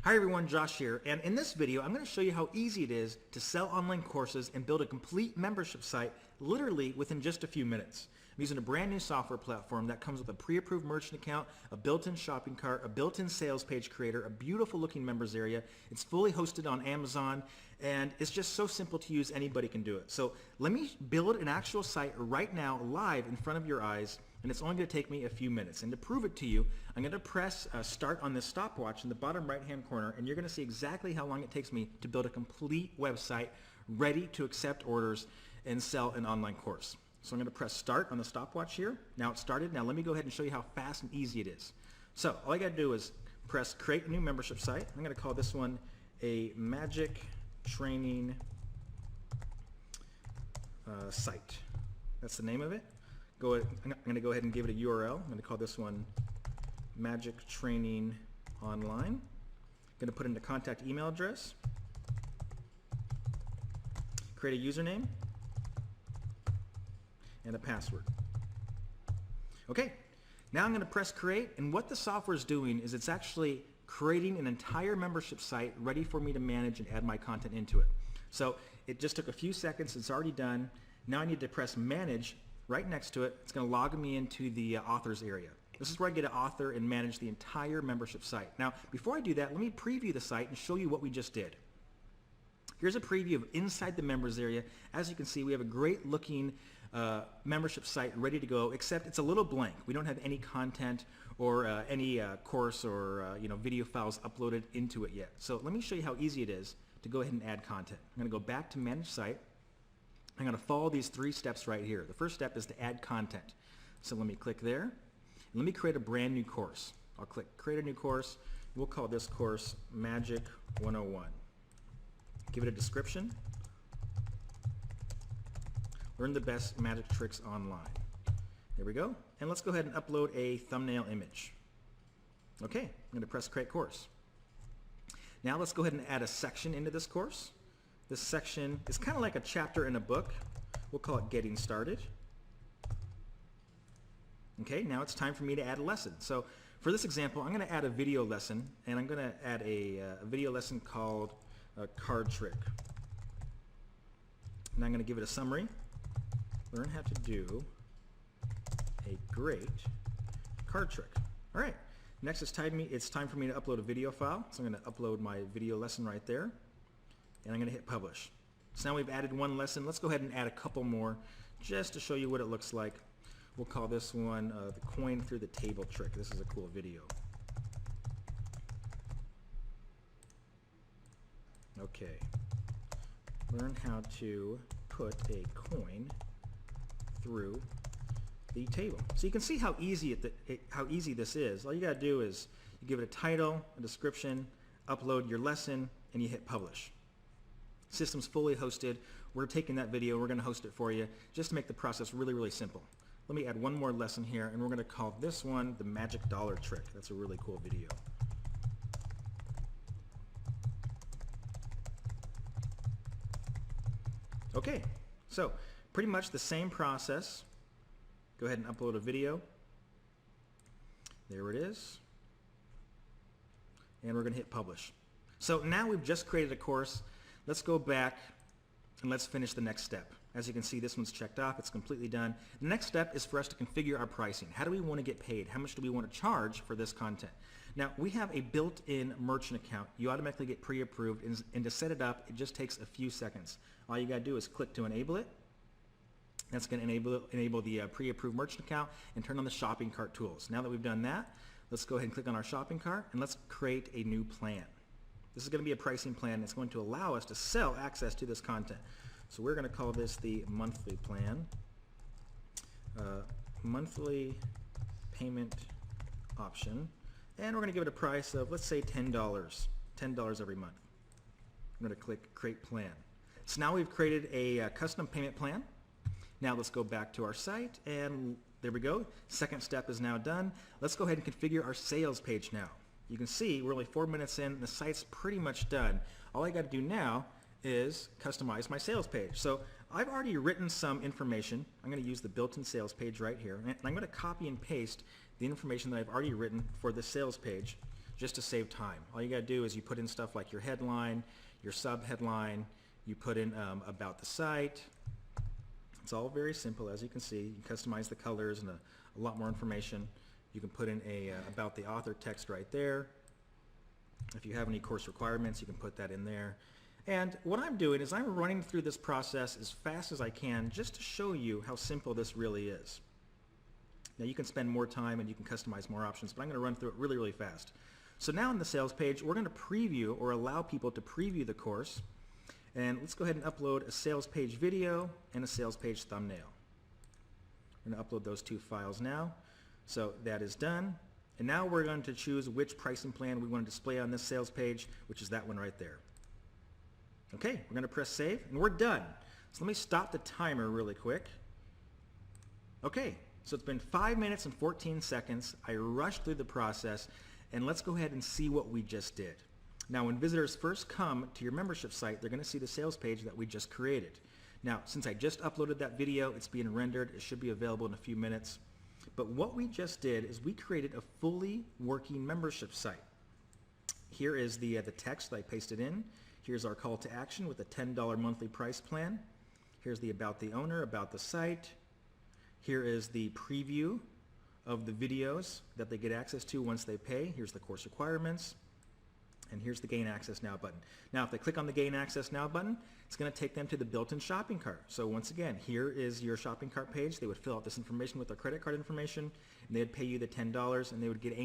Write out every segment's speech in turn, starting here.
Hi everyone, Josh here, and in this video I'm going to show you how easy it is to sell online courses and build a complete membership site literally within just a few minutes. I'm using a brand new software platform that comes with a pre-approved merchant account, a built-in shopping cart, a built-in sales page creator, a beautiful looking members area. It's fully hosted on Amazon and it's just so simple to use, anybody can do it. So let me build an actual site right now live in front of your eyes, and it's only going to take me a few minutes. And to prove it to you, I'm going to press start on this stopwatch in the bottom right hand corner, and you're going to see exactly how long it takes me to build a complete website ready to accept orders and sell an online course. So I'm going to press start on the stopwatch here. Now it's started. Now let me go ahead and show you how fast and easy it is. So all I got to do is press create a new membership site. I'm going to call this one a magic training site. That's the name of it. I'm going to go ahead and give it a URL. I'm going to call this one Magic Training Online. I'm going to put in the contact email address, create a username, and a password. Okay, now I'm going to press create, and what the software is doing is it's actually creating an entire membership site ready for me to manage and add my content into it. So it just took a few seconds. It's already done. Now I need to press manage. Right next to it, it's going to log me into the authors area. This is where I get to author and manage the entire membership site. Now, before I do that, let me preview the site and show you what we just did. Here's a preview of inside the members area. As you can see, we have a great looking membership site ready to go, except it's a little blank. We don't have any content or any course or video files uploaded into it yet. So let me show you how easy it is to go ahead and add content. I'm going to go back to manage site. I'm going to follow these 3 steps right here. The first step is to add content. So let me click there. And let me create a brand new course. I'll click create a new course. We'll call this course Magic 101. Give it a description. Learn the best magic tricks online. There we go. And let's go ahead and upload a thumbnail image. Okay, I'm going to press create course. Now let's go ahead and add a section into this course. This section is kind of like a chapter in a book. We'll call it Getting Started. Okay, now it's time for me to add a lesson. So for this example, I'm going to add a video lesson, and I'm going to add a video lesson called Card Trick. And I'm going to give it a summary. Learn how to do a great card trick. All right, next it's time for me to upload a video file. So I'm going to upload my video lesson right there. And I'm going to hit publish. So now we've added one lesson. Let's go ahead and add a couple more just to show you what it looks like. We'll call this one the coin through the table trick. This is a cool video. Okay. Learn how to put a coin through the table. So you can see how easy this is. All you got to do is you give it a title, a description, upload your lesson, and you hit publish. System's fully hosted. We're taking that video, we're going to host it for you just to make the process really, really simple. Let me add one more lesson here, and we're going to call this one the Magic Dollar Trick. That's a really cool video. Okay, so pretty much the same process. Go ahead and upload a video. There it is. And we're going to hit publish. So now we've just created a course. Let's go back and let's finish the next step. As you can see, this one's checked off. It's completely done. The next step is for us to configure our pricing. How do we want to get paid? How much do we want to charge for this content? Now, we have a built-in merchant account. You automatically get pre-approved, and to set it up, it just takes a few seconds. All you got to do is click to enable it. That's going to enable the pre-approved merchant account and turn on the shopping cart tools. Now that we've done that, let's go ahead and click on our shopping cart, and let's create a new plan. This is going to be a pricing plan that's going to allow us to sell access to this content. So we're going to call this the monthly plan. Monthly payment option. And we're going to give it a price of, let's say, $10. $10 every month. I'm going to click create plan. So now we've created a custom payment plan. Now let's go back to our site, and there we go. Second step is now done. Let's go ahead and configure our sales page now. You can see we're only 4 minutes in, and the site's pretty much done. All I got to do now is customize my sales page. So I've already written some information. I'm going to use the built-in sales page right here, and I'm going to copy and paste the information that I've already written for the sales page just to save time. All you got to do is you put in stuff like your headline, your sub-headline, you put in about the site. It's all very simple, as you can see. You can customize the colors and a lot more information. You can put in a about the author text right there. If you have any course requirements, you can put that in there. And what I'm doing is I'm running through this process as fast as I can just to show you how simple this really is. Now you can spend more time and you can customize more options, but I'm going to run through it really, really fast. So now on the sales page, we're going to preview or allow people to preview the course. And let's go ahead and upload a sales page video and a sales page thumbnail. We're going to upload those two files now. So that is done. And now we're going to choose which pricing plan we want to display on this sales page, which is that one right there. Okay, we're going to press save, and we're done. So let me stop the timer really quick. Okay, so it's been 5 minutes and 14 seconds. I rushed through the process, and let's go ahead and see what we just did. Now, when visitors first come to your membership site, they're going to see the sales page that we just created. Now, since I just uploaded that video, it's being rendered. It should be available in a few minutes. But what we just did is we created a fully working membership site. Here is the text that I pasted in. Here's our call to action with a $10 monthly price plan. Here's the about the owner, about the site. Here is the preview of the videos that they get access to once they pay. Here's the course requirements. And here's the Gain Access Now button. Now, if they click on the Gain Access Now button, it's going to take them to the built-in shopping cart. So once again, here is your shopping cart page. They would fill out this information with their credit card information, and they would pay you the $10, and they would get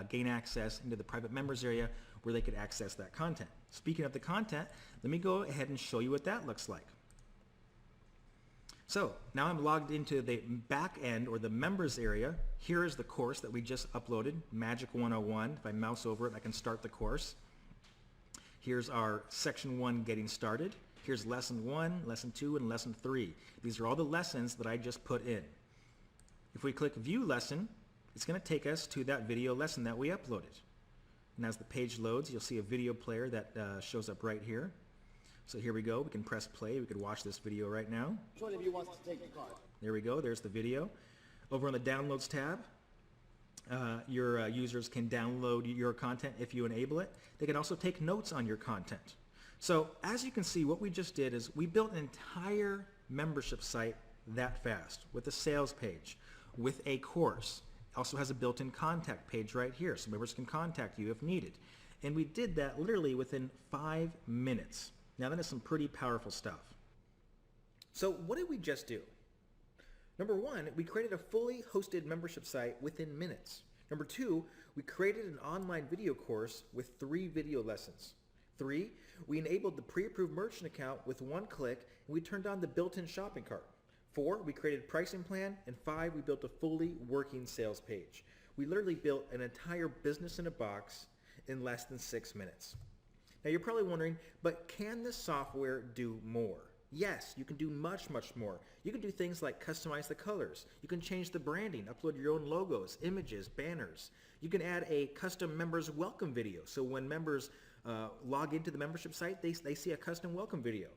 gain access into the private members area where they could access that content. Speaking of the content, let me go ahead and show you what that looks like. So now I'm logged into the back end or the members area. Here is the course that we just uploaded, Magic 101. If I mouse over it, I can start the course. Here's our section 1 getting started. Here's lesson 1, lesson 2, and lesson 3. These are all the lessons that I just put in. If we click view lesson, it's going to take us to that video lesson that we uploaded. And as the page loads, you'll see a video player that shows up right here. So here we go. We can press play. We could watch this video right now. Which one of you wants to take the card? There we go. There's the video. Over on the downloads tab, your users can download your content if you enable it. They can also take notes on your content. So as you can see, what we just did is we built an entire membership site that fast with a sales page, with a course. Also has a built-in contact page right here, so members can contact you if needed. And we did that literally within 5 minutes. Now that is some pretty powerful stuff. So what did we just do? Number one, we created a fully hosted membership site within minutes. Number two, we created an online video course with 3 video lessons. 3, we enabled the pre-approved merchant account with 1 click, and we turned on the built-in shopping cart. 4, we created a pricing plan, and 5, we built a fully working sales page. We literally built an entire business in a box in less than 6 minutes. Now you're probably wondering, but can this software do more? Yes, you can do much, much more. You can do things like customize the colors. You can change the branding, upload your own logos, images, banners. You can add a custom members welcome video. So when members log into the membership site, they see a custom welcome video.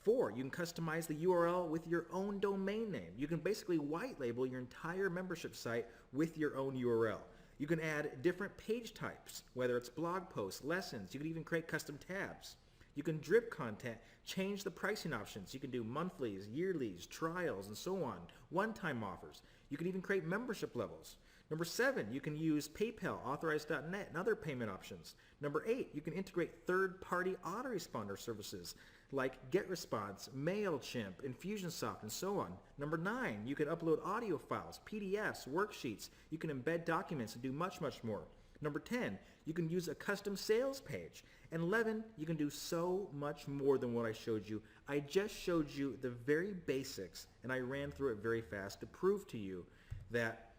4, you can customize the URL with your own domain name. You can basically white label your entire membership site with your own URL. You can add different page types, whether it's blog posts, lessons. You can even create custom tabs. You can drip content, change the pricing options. You can do monthlies, yearlies, trials, and so on, one-time offers. You can even create membership levels. Number 7, you can use PayPal, Authorize.net, and other payment options. Number 8, you can integrate third-party autoresponder services like GetResponse, MailChimp, Infusionsoft, and so on. Number 9, you can upload audio files, PDFs, worksheets. You can embed documents and do much, much more. Number 10, you can use a custom sales page. And 11, you can do so much more than what I showed you. I just showed you the very basics, and I ran through it very fast to prove to you that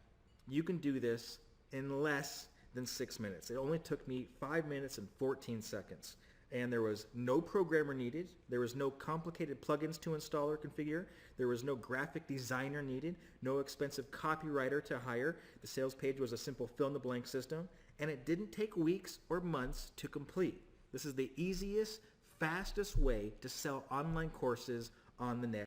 you can do this in less than 6 minutes. It only took me 5 minutes and 14 seconds. And there was no programmer needed. There was no complicated plugins to install or configure. There was no graphic designer needed, no expensive copywriter to hire. The sales page was a simple fill-in-the-blank system, and it didn't take weeks or months to complete. This is the easiest, fastest way to sell online courses on the net.